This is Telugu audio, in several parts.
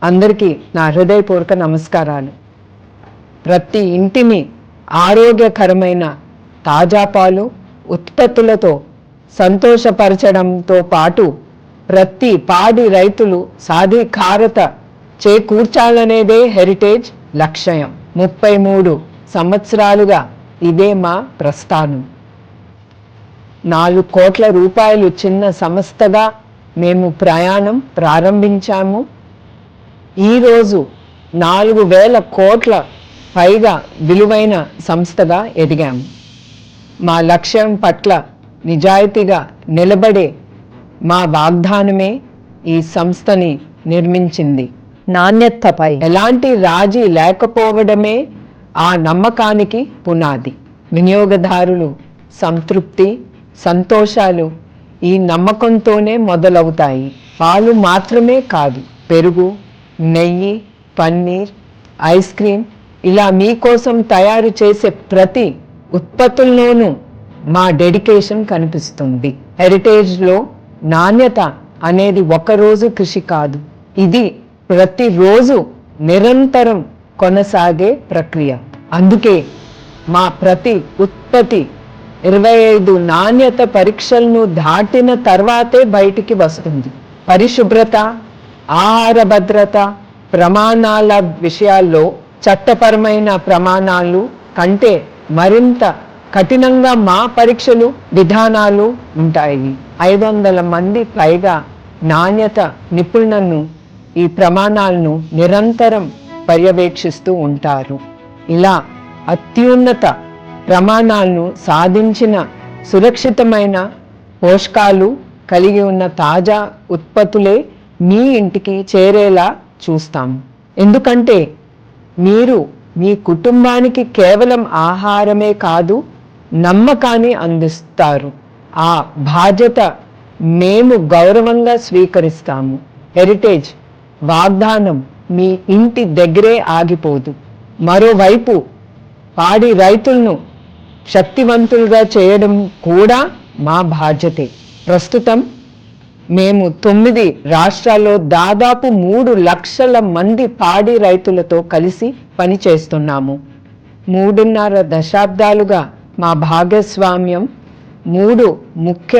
అందరికీ నా హృదయపూర్వక నమస్కారాలు. ప్రతి ఇంటిని ఆరోగ్యకరమైన తాజా పాలు ఉత్పత్తులతో సంతోషపరచడంతో పాటు ప్రతి పాడి రైతులు సాధికారత చేకూర్చాలనేదే హెరిటేజ్ లక్ష్యం. 33 సంవత్సరాలుగా ఇదే మా ప్రస్థానం. 4 కోట్ల రూపాయలు చిన్న సంస్థగా మేము ప్రయాణం ప్రారంభించాము. ఈరోజు 4,000 కోట్ల పైగా విలువైన సంస్థగా ఎదిగాము. మా లక్ష్యం పట్ల నిజాయితీగా నిలబడే మా వాగ్దానమే ఈ సంస్థని నిర్మించింది. నాణ్యతపై ఎలాంటి రాజీ లేకపోవడమే ఆ నమ్మకానికి పునాది. వినియోగదారులు సంతృప్తి, సంతోషాలు ఈ నమ్మకంతోనే మొదలవుతాయి. పాలు మాత్రమే కాదు, పెరుగు, నెయ్యి, పన్నీర్, ఐస్ క్రీమ్ ఇలా మీకోసం తయారు చేసే ప్రతి ఉత్పత్తుల్లోనూ మా డెడికేషన్ కనిపిస్తుంది. హెరిటేజ్లో నాణ్యత అనేది ఒకరోజు కృషి కాదు, ఇది ప్రతిరోజు నిరంతరం కొనసాగే ప్రక్రియ. అందుకే మా ప్రతి ఉత్పత్తి 25 నాణ్యత పరీక్షలను దాటిన తర్వాతే బయటికి వస్తుంది. పరిశుభ్రత, ఆహార భద్రత ప్రమాణాల విషయాల్లో చట్టపరమైన ప్రమాణాలు కంటే మరింత కఠినంగా మా పరీక్షలు విధానాలు ఉంటాయి. 500 మంది పైగా నాణ్యత నిపుణులను ఈ ప్రమాణాలను నిరంతరం పర్యవేక్షిస్తూ ఉంటారు. ఇలా అత్యున్నత ప్రమాణాలను సాధించిన సురక్షితమైన పోషకాలు కలిగి ఉన్న తాజా ఉత్పత్తులే మీ ఇంటికి చేరేలా చూస్తాం. ఎందుకంటే మీరు మీ కుటుంబానికి కేవలం ఆహారమే కాదు, నమ్మకాన్ని అందిస్తారు. ఆ బాధ్యత మేము గౌరవంగా స్వీకరిస్తాము. హెరిటేజ్ వాగ్దానం మీ ఇంటి దగ్గరే ఆగిపోదు. మరోవైపు పాడి రైతులను శక్తివంతులుగా చేయడం కూడా మా బాధ్యతే. ప్రస్తుతం మేము 9 రాష్ట్రాల్లో దాదాపు 3 లక్షల మంది పాడి రైతులతో కలిసి పనిచేస్తున్నాము. 3.5 దశాబ్దాలుగా మా భాగస్వామ్యం 3 ముఖ్య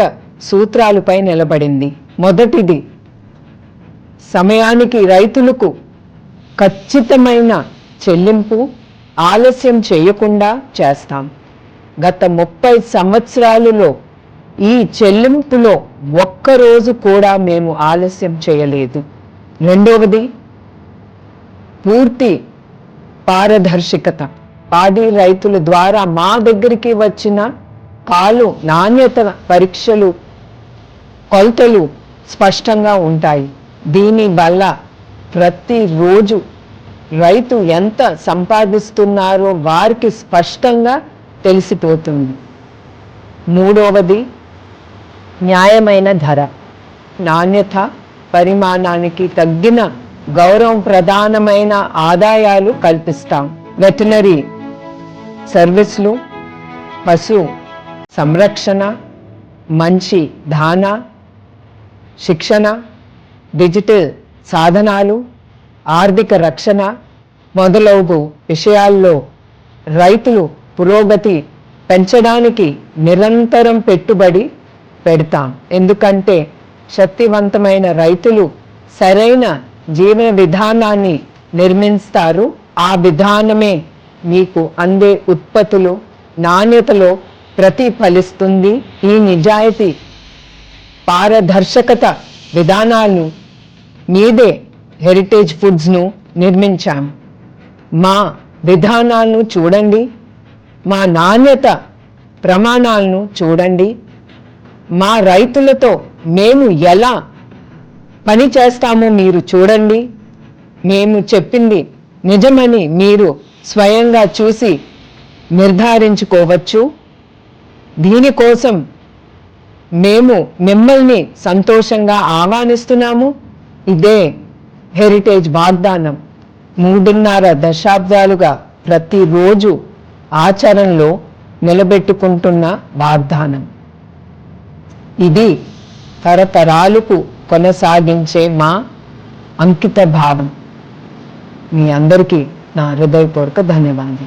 సూత్రాలపై నిలబడింది. మొదటిది, సమయానికి రైతులకు ఖచ్చితమైన చెల్లింపు ఆలస్యం చేయకుండా చేస్తాం. గత 30 సంవత్సరాలలో ఈ చెల్లింపులో ఒక్కరోజు కూడా మేము ఆలస్యం చేయలేదు. రెండవది, పూర్తి పారదర్శకత. పాడి రైతుల ద్వారా మా దగ్గరికి వచ్చిన పాలు నాణ్యత పరీక్షలు, కొలతలు స్పష్టంగా ఉంటాయి. దీనివల్ల ప్రతిరోజు రైతు ఎంత సంపాదిస్తున్నారో వారికి స్పష్టంగా తెలిసిపోతుంది. మూడవది, న్యాయమైన ధర. నాణ్యత పరిమాణానికి తగ్గిన గౌరవం ప్రధానమైన ఆదాయాలు కల్పిస్తాం. వెటనరీ సర్వీసులు, పశు సంరక్షణ, మంచి దానా, శిక్షణ, డిజిటల్ సాధనాలు, ఆర్థిక రక్షణ మొదలగు విషయాల్లో రైతులు పురోగతి పెంచడానికి నిరంతరం పెట్టుబడి పెడతాం. ఎందుకంటే శక్తివంతమైన రైతులు సరైన జీవన విధానాన్ని నిర్మిస్తారు. ఆ విధానమే మీకు అందే ఉత్పత్తులు నాణ్యతలో ప్రతిఫలిస్తుంది. ఈ నిజాయితీ, పారదర్శకత విధానాలను మీదే హెరిటేజ్ ఫుడ్స్ను నిర్మించాం. మా విధానాలను చూడండి, మా నాణ్యత ప్రమాణాలను చూడండి, మా రైతులతో మేము ఎలా పని చేస్తామో మీరు చూడండి. మేము చెప్పింది నిజమని మీరు స్వయంగా చూసి నిర్ధారించుకోవచ్చు. దీనికోసం మేము మిమ్మల్ని సంతోషంగా ఆహ్వానిస్తున్నాము. ఇదే హెరిటేజ్ వాగ్దానం. 3.5 దశాబ్దాలుగా ప్రతిరోజు ఆచరణలో నిలబెట్టుకుంటున్న వాగ్దానం. ఇది తరతరాలకు కొనసాగించే మా అంకిత భావం. మీ అందరికీ నా హృదయపూర్వక ధన్యవాదాలు.